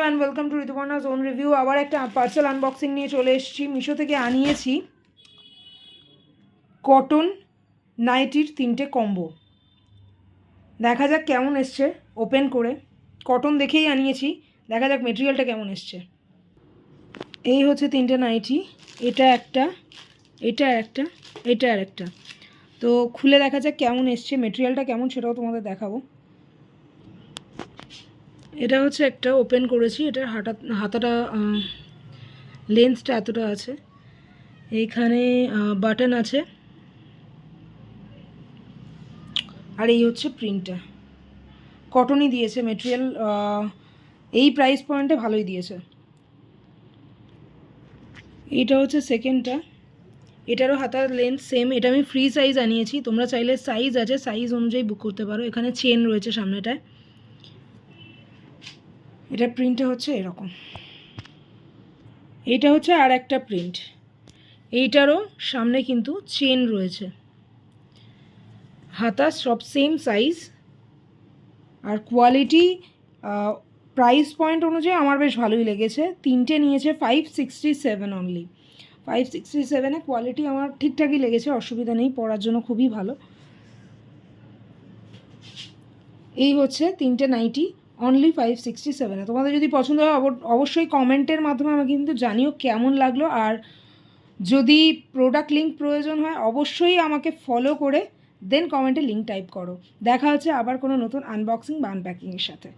And welcome to Rituparna's own review. আবার একটা parcel unboxing নিয়ে চলে এসেছি। মিশো থেকে আনিয়েছি কটন নাইটির 3টে কম্বো। দেখা যাক কেমন এসছে ওপেন করে। কটন দেখেই আনিয়েছি, দেখা যাক মেটেরিয়ালটা কেমন এসছে। এই হচ্ছে 3টে নাইটি, এটা একটা, এটা একটা, এটা আর একটা। তো খুলে দেখা যাক কেমন এসছে, মেটেরিয়ালটা কেমন সেটাও তোমাদের দেখাবো। এটা হচ্ছে একটা ওপেন করেছি, এটার হাতাটা লেন্থটা এতটা আছে, এইখানে বাটন আছে, আর এই হচ্ছে প্রিন্টটা। কটনই দিয়েছে মেটেরিয়াল, এই প্রাইস পয়েন্টে ভালোই দিয়েছে। এটা হচ্ছে সেকেন্ডটা, এটারও হাতার লেন্থ সেম। এটা আমি ফ্রি সাইজ আনিয়েছি, তোমরা চাইলে সাইজ আছে সাইজ অনুযায়ী বুক করতে পারো। এখানে চেন রয়েছে সামনেটায়। এটার প্রিন্টটা হচ্ছে এরকম। এইটা হচ্ছে আর একটা প্রিন্ট, এইটারও সামনে কিন্তু চেন রয়েছে। হাতা সব সেম সাইজ, আর কোয়ালিটি প্রাইস পয়েন্ট অনুযায়ী আমার বেশ ভালোই লেগেছে। 3টে নিয়েছে 567 অনলি। 567-এ কোয়ালিটি আমার ঠিকঠাকই লেগেছে, অসুবিধা নেই, পরার জন্য খুবই ভালো। এই হচ্ছে 3টে নাইটি অনলি 567-এ। তোমাদের যদি পছন্দ হয় অবশ্যই কমেন্টের মাধ্যমে আমাকে কিন্তু জানিও কেমন লাগলো। আর যদি প্রোডাক্ট লিঙ্ক প্রয়োজন হয় অবশ্যই আমাকে ফলো করে দেন কমেন্টে লিঙ্ক টাইপ করো। দেখা হচ্ছে আবার কোনো নতুন আনবক্সিং বা আনপ্যাকিংয়ের সাথে।